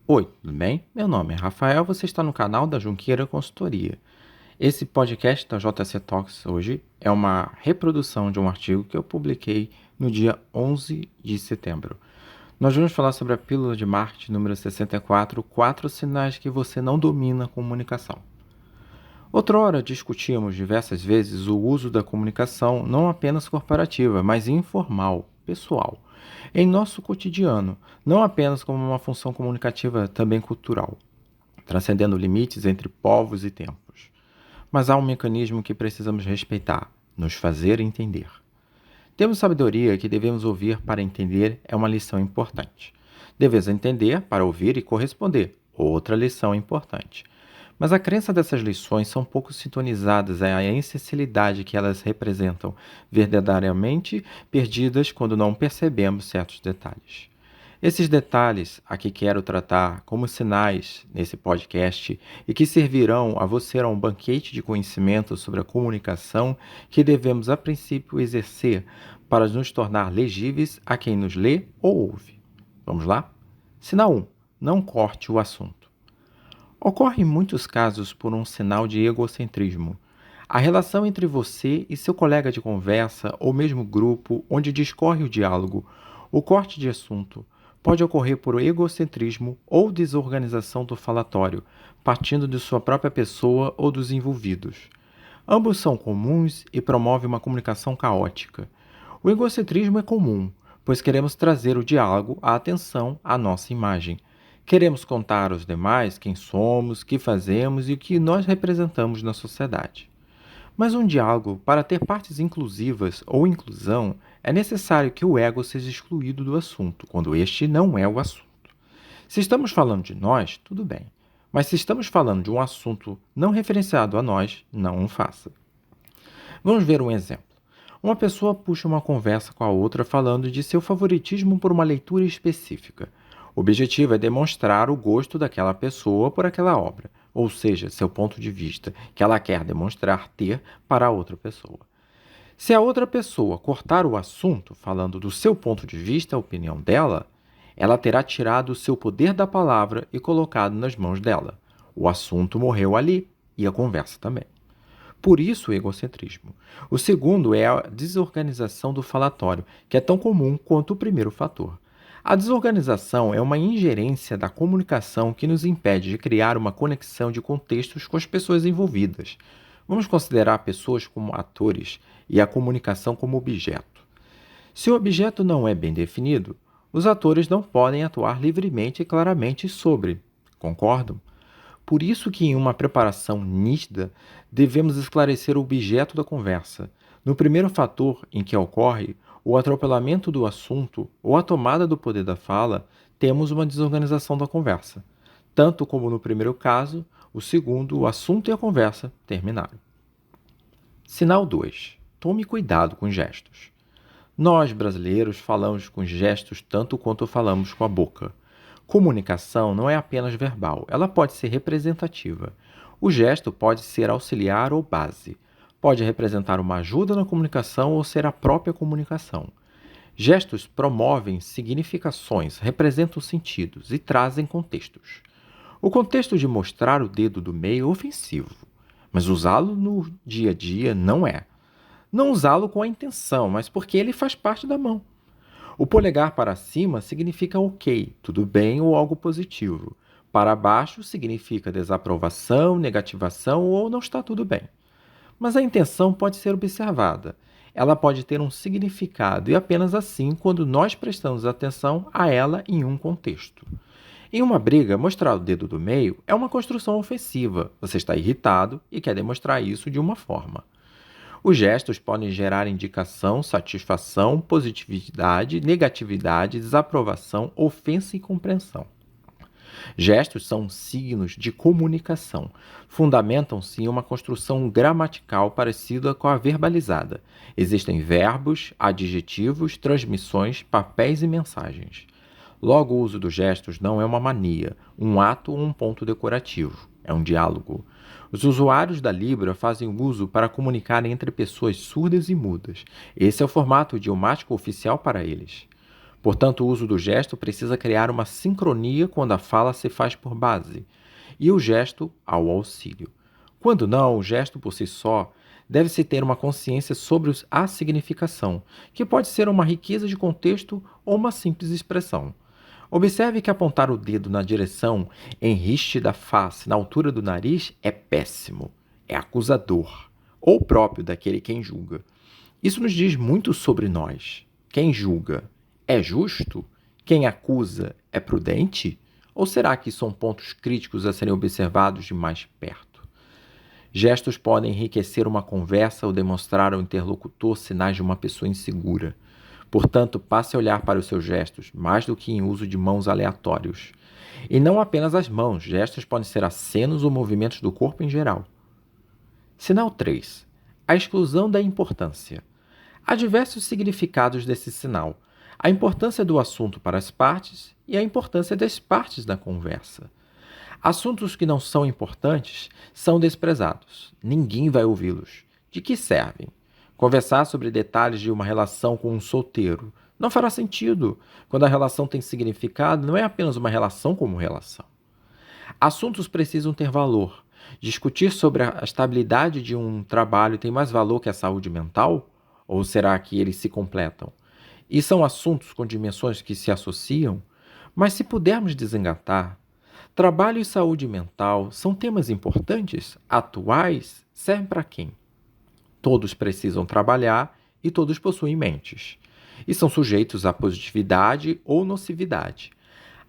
Oi, tudo bem? Meu nome é Rafael, você está no canal da Junqueira Consultoria. Esse podcast da JC Talks hoje é uma reprodução de um artigo que eu publiquei no dia 11 de setembro. Nós vamos falar sobre a pílula de marketing número 64, 4 sinais que você não domina a comunicação. Outrora discutimos diversas vezes o uso da comunicação não apenas corporativa, mas informal, pessoal, em nosso cotidiano, não apenas como uma função comunicativa também cultural, transcendendo limites entre povos e tempos. Mas há um mecanismo que precisamos respeitar: nos fazer entender. Temos sabedoria que devemos ouvir para entender é uma lição importante. Devemos entender para ouvir e corresponder, outra lição importante. Mas a crença dessas lições são pouco sintonizadas à essencialidade que elas representam, verdadeiramente perdidas quando não percebemos certos detalhes. Esses detalhes a que quero tratar como sinais nesse podcast e que servirão a você a um banquete de conhecimento sobre a comunicação que devemos a princípio exercer para nos tornar legíveis a quem nos lê ou ouve. Vamos lá? Sinal 1. Não corte o assunto. Ocorre em muitos casos por um sinal de egocentrismo. A relação entre você e seu colega de conversa ou mesmo grupo onde discorre o diálogo, o corte de assunto, pode ocorrer por egocentrismo ou desorganização do falatório, partindo de sua própria pessoa ou dos envolvidos. Ambos são comuns e promovem uma comunicação caótica. O egocentrismo é comum, pois queremos trazer o diálogo à atenção à nossa imagem. Queremos contar aos demais quem somos, o que fazemos e o que nós representamos na sociedade. Mas um diálogo, para ter partes inclusivas ou inclusão, é necessário que o ego seja excluído do assunto, quando este não é o assunto. Se estamos falando de nós, tudo bem. Mas se estamos falando de um assunto não referenciado a nós, não o faça. Vamos ver um exemplo. Uma pessoa puxa uma conversa com a outra falando de seu favoritismo por uma leitura específica. O objetivo é demonstrar o gosto daquela pessoa por aquela obra, ou seja, seu ponto de vista, que ela quer demonstrar ter para a outra pessoa. Se a outra pessoa cortar o assunto falando do seu ponto de vista, a opinião dela, ela terá tirado o seu poder da palavra e colocado nas mãos dela. O assunto morreu ali e a conversa também. Por isso o egocentrismo. O segundo é a desorganização do falatório, que é tão comum quanto o primeiro fator. A desorganização é uma ingerência da comunicação que nos impede de criar uma conexão de contextos com as pessoas envolvidas. Vamos considerar pessoas como atores e a comunicação como objeto. Se o objeto não é bem definido, os atores não podem atuar livremente e claramente sobre. Concordam? Por isso que em uma preparação nítida, devemos esclarecer o objeto da conversa. No primeiro fator em que ocorre o atropelamento do assunto ou a tomada do poder da fala, temos uma desorganização da conversa. Tanto como no primeiro caso, o segundo, o assunto e a conversa terminaram. Sinal 2. Tome cuidado com gestos. Nós, brasileiros, falamos com gestos tanto quanto falamos com a boca. Comunicação não é apenas verbal, ela pode ser representativa. O gesto pode ser auxiliar ou base. Pode representar uma ajuda na comunicação ou ser a própria comunicação. Gestos promovem significações, representam sentidos e trazem contextos. O contexto de mostrar o dedo do meio é ofensivo, mas usá-lo no dia a dia não é. Não usá-lo com a intenção, mas porque ele faz parte da mão. O polegar para cima significa ok, tudo bem ou algo positivo. Para baixo significa desaprovação, negativação ou não está tudo bem. Mas a intenção pode ser observada. Ela pode ter um significado e apenas assim quando nós prestamos atenção a ela em um contexto. Em uma briga, mostrar o dedo do meio é uma construção ofensiva. Você está irritado e quer demonstrar isso de uma forma. Os gestos podem gerar indicação, satisfação, positividade, negatividade, desaprovação, ofensa e compreensão. Gestos são signos de comunicação. Fundamentam-se em uma construção gramatical parecida com a verbalizada. Existem verbos, adjetivos, transmissões, papéis e mensagens. Logo, o uso dos gestos não é uma mania, um ato ou um ponto decorativo. É um diálogo. Os usuários da Libra fazem uso para comunicar entre pessoas surdas e mudas. Esse é o formato idiomático oficial para eles. Portanto, o uso do gesto precisa criar uma sincronia quando a fala se faz por base, e o gesto ao auxílio. Quando não, o gesto por si só deve-se ter uma consciência sobre a significação, que pode ser uma riqueza de contexto ou uma simples expressão. Observe que apontar o dedo na direção em riste da face, na altura do nariz, é péssimo, é acusador, ou próprio daquele quem julga. Isso nos diz muito sobre nós. Quem julga é justo? Quem acusa é prudente? Ou será que são pontos críticos a serem observados de mais perto? Gestos podem enriquecer uma conversa ou demonstrar ao interlocutor sinais de uma pessoa insegura. Portanto, passe a olhar para os seus gestos, mais do que em uso de mãos aleatórios. E não apenas as mãos, gestos podem ser acenos ou movimentos do corpo em geral. Sinal 3. A exclusão da importância. Há diversos significados desse sinal. A importância do assunto para as partes e a importância das partes da conversa. Assuntos que não são importantes são desprezados. Ninguém vai ouvi-los. De que servem? Conversar sobre detalhes de uma relação com um solteiro não fará sentido. Quando a relação tem significado, não é apenas uma relação como relação. Assuntos precisam ter valor. Discutir sobre a estabilidade de um trabalho tem mais valor que a saúde mental? Ou será que eles se completam? E são assuntos com dimensões que se associam? Mas se pudermos desengatar, trabalho e saúde mental são temas importantes, atuais, servem para quem? Todos precisam trabalhar e todos possuem mentes. E são sujeitos à positividade ou nocividade.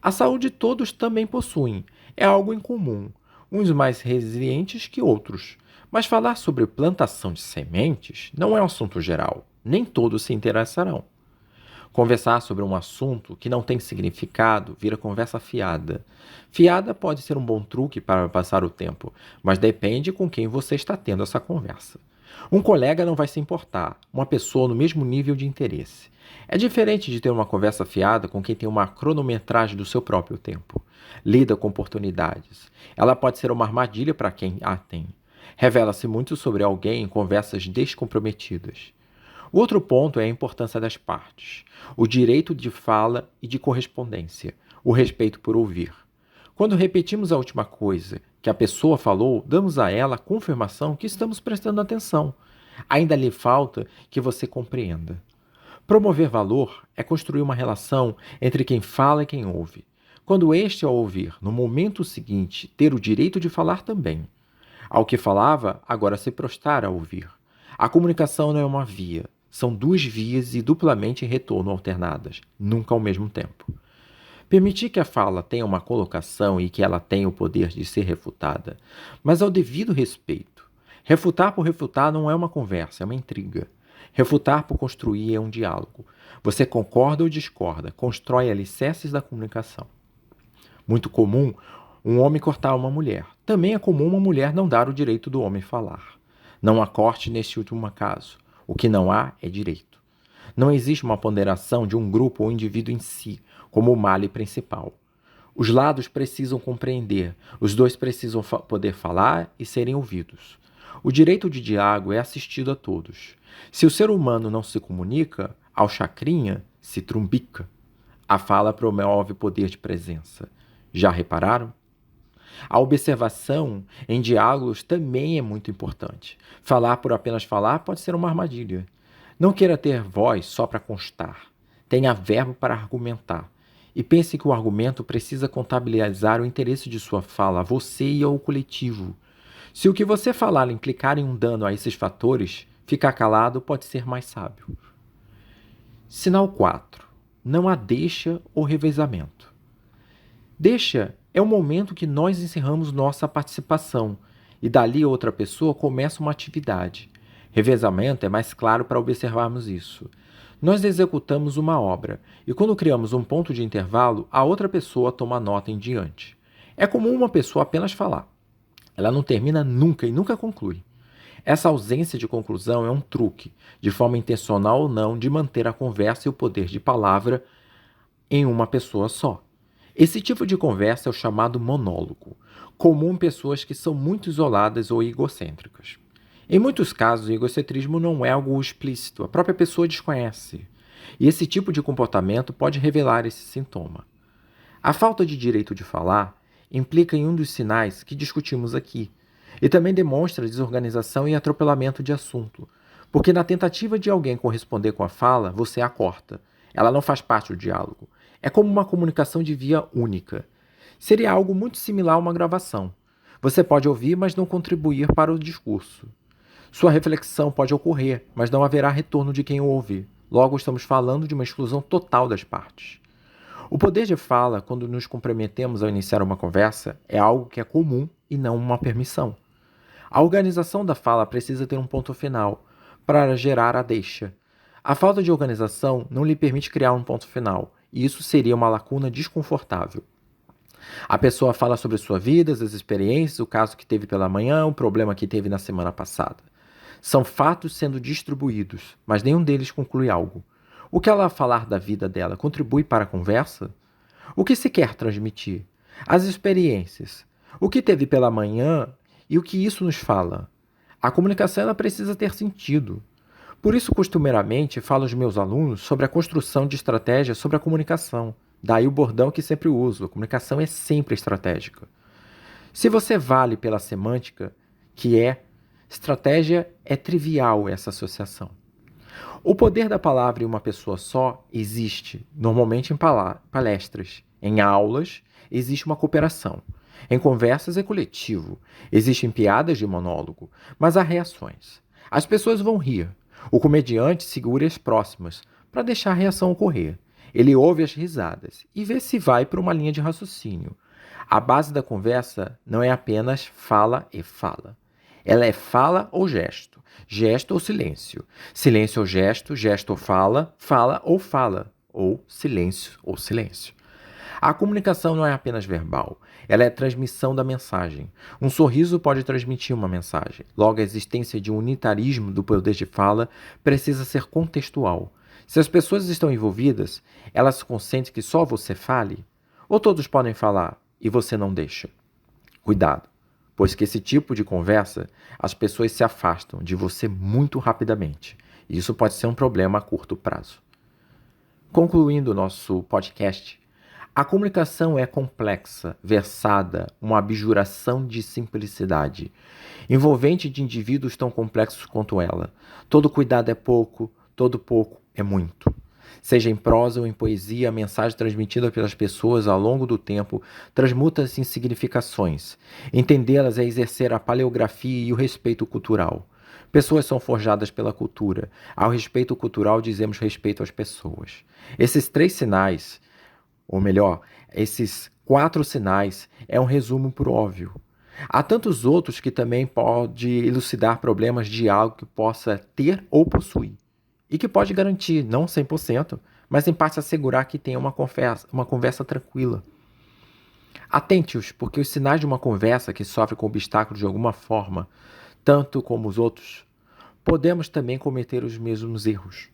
A saúde todos também possuem, é algo em comum, uns mais resilientes que outros. Mas falar sobre plantação de sementes não é um assunto geral, nem todos se interessarão. Conversar sobre um assunto que não tem significado vira conversa fiada. Fiada pode ser um bom truque para passar o tempo, mas depende com quem você está tendo essa conversa. Um colega não vai se importar, uma pessoa no mesmo nível de interesse. É diferente de ter uma conversa fiada com quem tem uma cronometragem do seu próprio tempo. Lida com oportunidades. Ela pode ser uma armadilha para quem a tem. Revela-se muito sobre alguém em conversas descomprometidas. O outro ponto é a importância das partes, o direito de fala e de correspondência, o respeito por ouvir. Quando repetimos a última coisa que a pessoa falou, damos a ela a confirmação que estamos prestando atenção. Ainda lhe falta que você compreenda. Promover valor é construir uma relação entre quem fala e quem ouve. Quando este, ao ouvir, no momento seguinte, ter o direito de falar também. Ao que falava, agora se prostrar a ouvir. A comunicação não é uma via, são duas vias e duplamente em retorno alternadas, nunca ao mesmo tempo. Permitir que a fala tenha uma colocação e que ela tenha o poder de ser refutada, mas ao devido respeito. Refutar por refutar não é uma conversa, é uma intriga. Refutar por construir é um diálogo. Você concorda ou discorda, constrói alicerces da comunicação. Muito comum um homem cortar uma mulher. Também é comum uma mulher não dar o direito do homem falar. Não há corte neste último caso. O que não há é direito. Não existe uma ponderação de um grupo ou indivíduo em si, como o male principal. Os lados precisam compreender, os dois precisam poder falar e serem ouvidos. O direito de diálogo é assistido a todos. Se o ser humano não se comunica, ao chacrinha se trumbica. A fala promove poder de presença. Já repararam? A observação em diálogos também é muito importante. Falar por apenas falar pode ser uma armadilha. Não queira ter voz só para constar. Tenha verbo para argumentar. E pense que o argumento precisa contabilizar o interesse de sua fala a você e ao coletivo. Se o que você falar implicar em um dano a esses fatores, ficar calado pode ser mais sábio. Sinal 4. Não há deixa ou revezamento. Deixa é o momento que nós encerramos nossa participação e dali outra pessoa começa uma atividade. Revezamento é mais claro para observarmos isso. Nós executamos uma obra e quando criamos um ponto de intervalo, a outra pessoa toma nota em diante. É comum uma pessoa apenas falar. Ela não termina nunca e nunca conclui. Essa ausência de conclusão é um truque, de forma intencional ou não, de manter a conversa e o poder de palavra em uma pessoa só. Esse tipo de conversa é o chamado monólogo, comum em pessoas que são muito isoladas ou egocêntricas. Em muitos casos, o egocentrismo não é algo explícito, a própria pessoa desconhece. E esse tipo de comportamento pode revelar esse sintoma. A falta de direito de falar implica em um dos sinais que discutimos aqui, e também demonstra desorganização e atropelamento de assunto, porque na tentativa de alguém corresponder com a fala, você a corta. Ela não faz parte do diálogo. É como uma comunicação de via única. Seria algo muito similar a uma gravação. Você pode ouvir, mas não contribuir para o discurso. Sua reflexão pode ocorrer, mas não haverá retorno de quem o ouve. Logo, estamos falando de uma exclusão total das partes. O poder de fala, quando nos comprometemos ao iniciar uma conversa, é algo que é comum e não uma permissão. A organização da fala precisa ter um ponto final para gerar a deixa. A falta de organização não lhe permite criar um ponto final, e isso seria uma lacuna desconfortável. A pessoa fala sobre sua vida, as experiências, o caso que teve pela manhã, o problema que teve na semana passada. São fatos sendo distribuídos, mas nenhum deles conclui algo. O que ela falar da vida dela contribui para a conversa? O que se quer transmitir? As experiências. O que teve pela manhã e o que isso nos fala? A comunicação ela precisa ter sentido. Por isso, costumeiramente, falo aos meus alunos sobre a construção de estratégias sobre a comunicação. Daí o bordão que sempre uso: a comunicação é sempre estratégica. Se você vale pela semântica, que é estratégia, é trivial essa associação. O poder da palavra em uma pessoa só existe, normalmente em palestras. Em aulas, existe uma cooperação. Em conversas é coletivo. Existem piadas de monólogo, mas há reações. As pessoas vão rir. O comediante segura as próximas para deixar a reação ocorrer. Ele ouve as risadas e vê se vai para uma linha de raciocínio. A base da conversa não é apenas fala e fala. Ela é fala ou gesto, gesto ou silêncio, silêncio ou gesto, gesto ou fala, fala ou silêncio ou silêncio. A comunicação não é apenas verbal, ela é a transmissão da mensagem. Um sorriso pode transmitir uma mensagem. Logo, a existência de um unitarismo do poder de fala precisa ser contextual. Se as pessoas estão envolvidas, elas consentem que só você fale? Ou todos podem falar e você não deixa? Cuidado, pois que esse tipo de conversa, as pessoas se afastam de você muito rapidamente. E isso pode ser um problema a curto prazo. Concluindo o nosso podcast, a comunicação é complexa, versada, uma abjuração de simplicidade, envolvente de indivíduos tão complexos quanto ela. Todo cuidado é pouco, todo pouco é muito. Seja em prosa ou em poesia, a mensagem transmitida pelas pessoas ao longo do tempo transmuta-se em significações. Entendê-las é exercer a paleografia e o respeito cultural. Pessoas são forjadas pela cultura. Ao respeito cultural dizemos respeito às pessoas. Esses 3 sinais, ou melhor, esses 4 sinais, é um resumo por óbvio. Há tantos outros que também pode elucidar problemas de algo que possa ter ou possuir. E que pode garantir, não 100%, mas em parte assegurar que tenha uma conversa tranquila. Atente-os, porque os sinais de uma conversa que sofre com obstáculos de alguma forma, tanto como os outros, podemos também cometer os mesmos erros.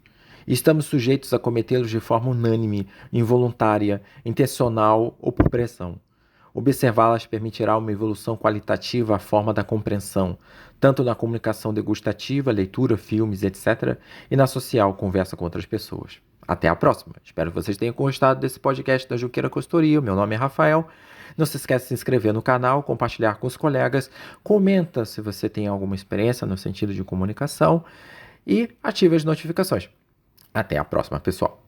E estamos sujeitos a cometê-los de forma unânime, involuntária, intencional ou por pressão. Observá-las permitirá uma evolução qualitativa à forma da compreensão, tanto na comunicação degustativa, leitura, filmes, etc., e na social, conversa com outras pessoas. Até a próxima. Espero que vocês tenham gostado desse podcast da Junqueira Consultoria. Meu nome é Rafael. Não se esqueça de se inscrever no canal, compartilhar com os colegas, comenta se você tem alguma experiência no sentido de comunicação e ative as notificações. Até a próxima, pessoal.